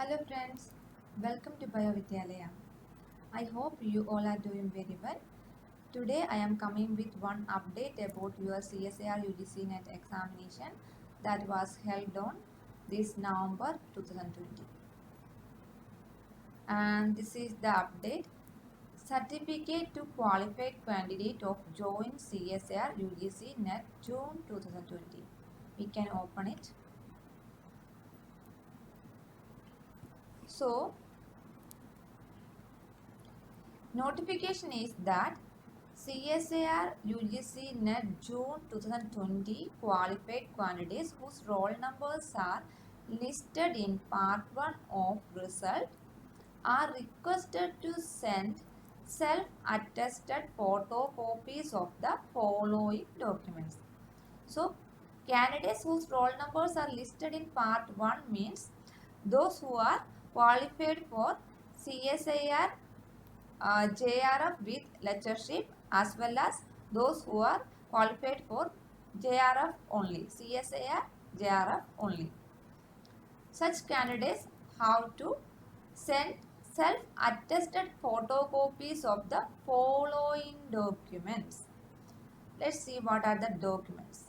Hello friends, welcome to Biovidyalaya. I hope you all are doing very well. Today I am coming with one update about your CSIR UGC NET examination that was held on this November 2020. And this is the update. Certificate to qualified candidate of joint CSIR UGC NET June 2020. We can open it. So, notification is that CSIR UGC NET June 2020 qualified candidates whose roll numbers are listed in part 1 of result are requested to send self-attested photocopies of the following documents. So, candidates whose roll numbers are listed in part 1 means those who are qualified for CSIR JRF with lectureship as well as those who are qualified for JRF only, CSIR JRF only. Such candidates have to send self-attested photocopies of the following documents. Let's see what are the documents.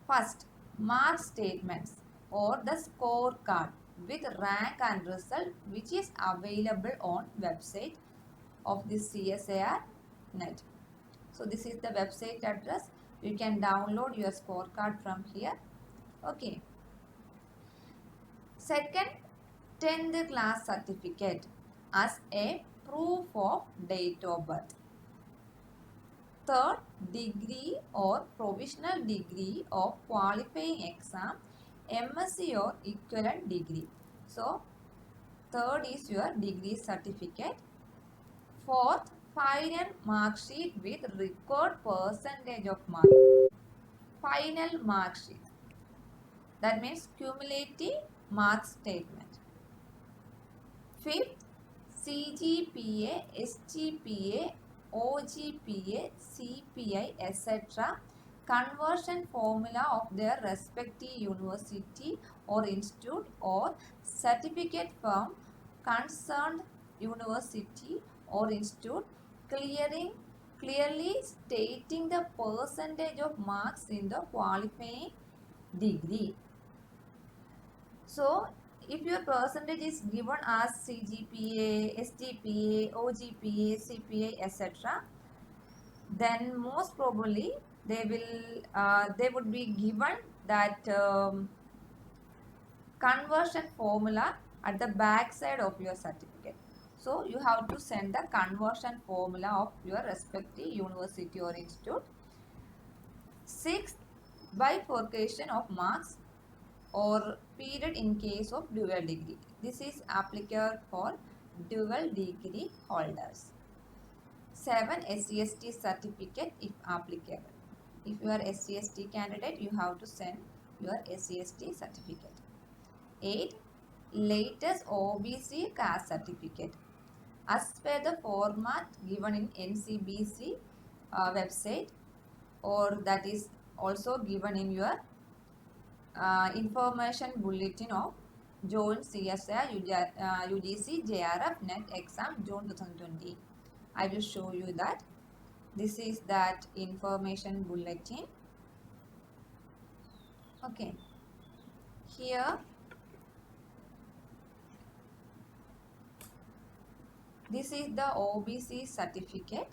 First, mark statements or the scorecard with rank and result which is available on website of the CSIR net. So this is the website address. You can download your scorecard from here. Okay. Second, 10th class certificate as a proof of date of birth. Third, degree or provisional degree of qualifying exam, MSc or equivalent degree. So, third is your degree certificate. Fourth, final mark sheet with record percentage of mark. Final mark sheet. That means cumulative mark statement. Fifth, CGPA, SGPA, OGPA, CPI, etc. conversion formula of their respective university or institute or certificate from concerned university or institute clearly stating the percentage of marks in the qualifying degree. So, if your percentage is given as CGPA, SGPA, OGPA, CPA, etc., then most probably they would be given that conversion formula at the back side of your certificate. So you have to send the conversion formula of your respective university or institute. Sixth, bifurcation of marks or period in case of dual degree. This is applicable for dual degree holders. 7. SCST certificate if applicable. If you are SCST candidate, you have to send your SCST certificate. 8. Latest OBC caste certificate. As per the format given in NCBC website, or that is also given in your information bulletin of Joint CSIR UGC JRF NET exam June 2020. I will show you that. This is that information bulletin. Okay. Here, this is the OBC certificate.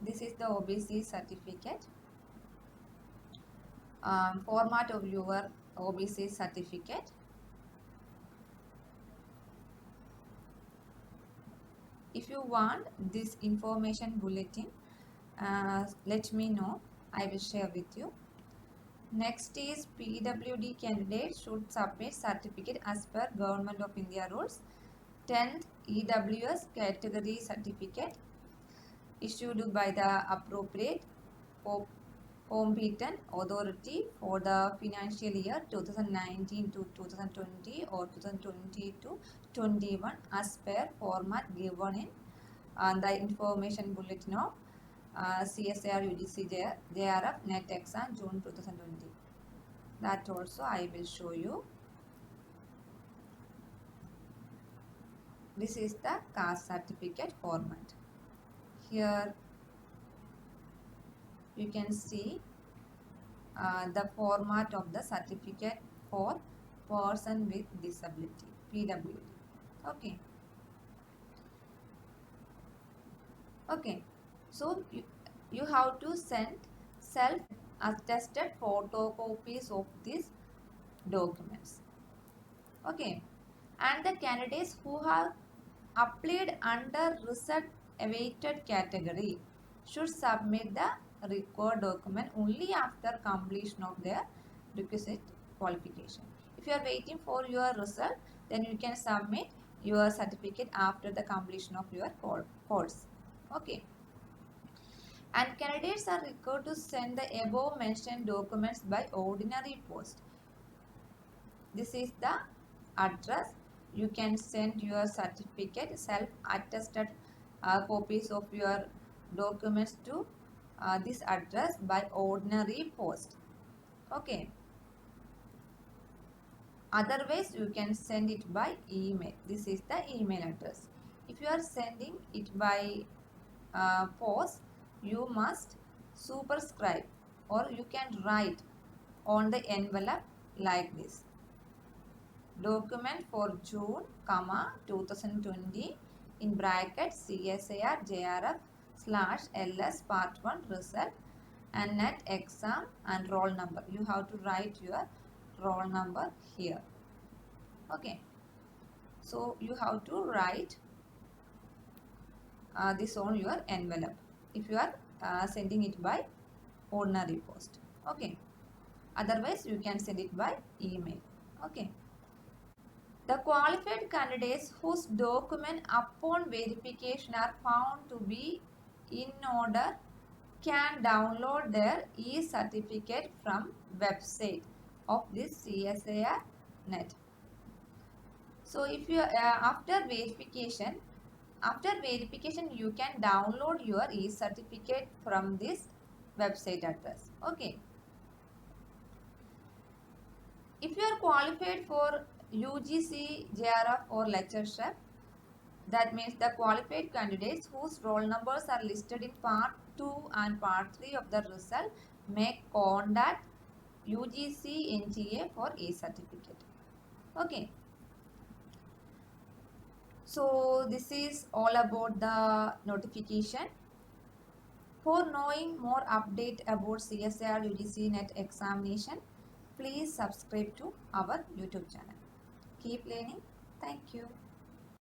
This is the OBC certificate. Format of your OBC certificate. If you want this information bulletin, let me know. I will share with you. Next is PWD candidate should submit certificate as per Government of India rules. 10th EWS category certificate issued by the appropriate competent authority for the financial year 2019 to 2020 or 2020 to 21 as per format given in the information bulletin of CSIR UGC JRF NET exam June 2020. That also I will show you. This is the caste certificate format. Here you can see the format of the certificate for person with disability, PWD. Okay. Okay. So you have to send self-attested photocopies of these documents. Okay. And the candidates who have applied under result awaited category should submit the required document only after completion of their requisite qualification. If you are waiting for your result, then you can submit your certificate after the completion of your course. Okay. And candidates are required to send the above mentioned documents by ordinary post. This is the address. You can send your certificate, self-attested copies of your documents to this address by ordinary post. Okay. Otherwise, you can send it by email. This is the email address. If you are sending it by post, you must superscribe or you can write on the envelope like this. Document for June, 2020 in bracket CSIR JRF /LS part 1 result and net exam and roll number. You have to write your roll number here. Okay. So you have to write this on your envelope if you are sending it by ordinary post. Okay. Otherwise, you can send it by email. Okay. The qualified candidates whose document upon verification are found to be in order can download their e-certificate from website of this CSIR net. So if you after verification you can download your e-certificate from this website address. Okay. If you are qualified for UGC, JRF or lectureship, that means the qualified candidates whose roll numbers are listed in part 2 and part 3 of the result may contact UGC NTA for e-certificate. Okay. So this is all about the notification. For knowing more update about CSIR UGC NET examination, please subscribe to our YouTube channel. Keep learning. Thank you.